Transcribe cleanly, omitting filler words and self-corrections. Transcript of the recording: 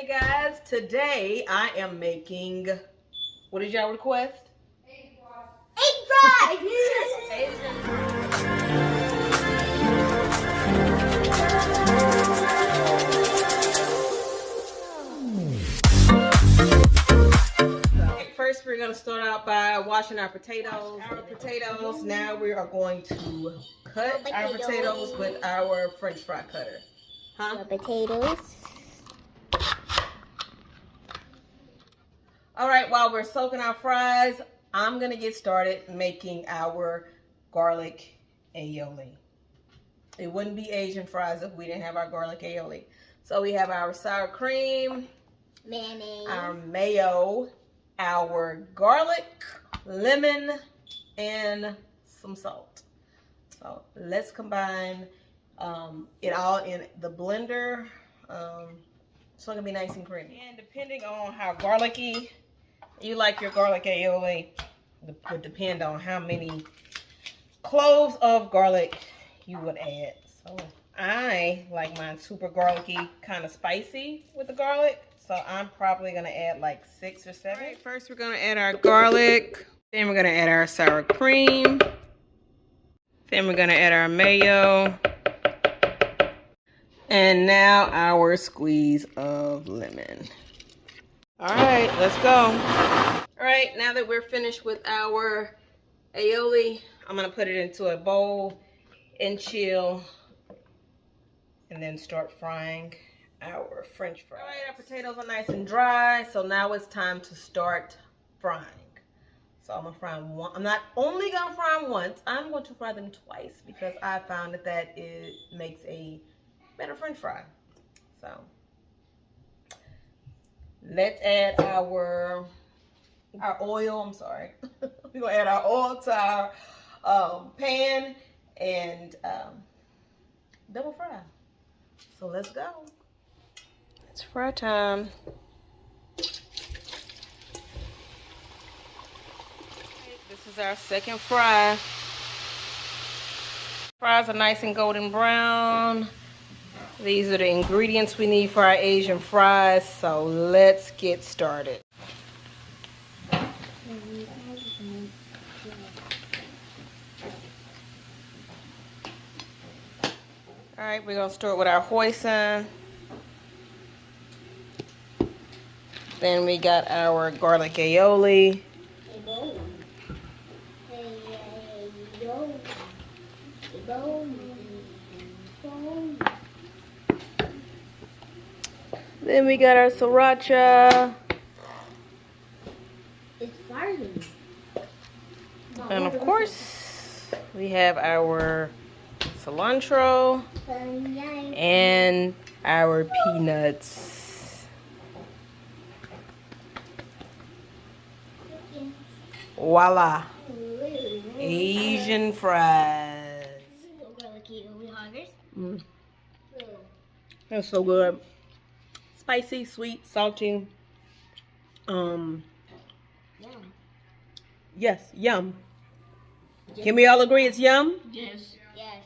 Hey guys, today I am making, what did y'all request? Egg fries! First, we're going to start out by washing our potatoes. Now we are going to cut our potatoes with our French fry cutter. Huh? Potatoes. All right, while we're soaking our fries, I'm going to get started making our garlic aioli. It wouldn't be Asian fries if we didn't have our garlic aioli. So we have our sour cream, Mayonnaise, our mayo, our garlic, lemon, and some salt. So let's combine it all in the blender. It's going to be nice and creamy. And depending on how garlicky you like your garlic aioli, it would depend on how many cloves of garlic you would add. So I like mine super garlicky, kind of spicy with the garlic. So I'm probably going to add like 6 or 7. All right, first we're going to add our garlic. Then we're going to add our sour cream. Then we're going to add our mayo. And now our squeeze of lemon. All right, let's go. All right, now that we're finished with our aioli, I'm going to put it into a bowl and chill. And then start frying our French fries. All right, our potatoes are nice and dry, so now it's time to start frying. So I'm gonna fry them one. I'm not only gonna fry them once. I'm going to fry them twice because I found that it makes a better French fry. So let's add our oil. I'm sorry. We're gonna add our oil to our pan and double fry. So let's go. It's fry time. This is our second fry. Fries are nice and golden brown. These are the ingredients we need for our Asian fries. So let's get started. All right, we're gonna start with our hoisin. Then we got our garlic aioli. Then we got our sriracha. it's farming. And of course, we have our cilantro and our peanuts. Voila! Asian fries. That's so good. Spicy, sweet, salty. Yum. Yes, yum. Can we all agree it's yum? Yes. Yes.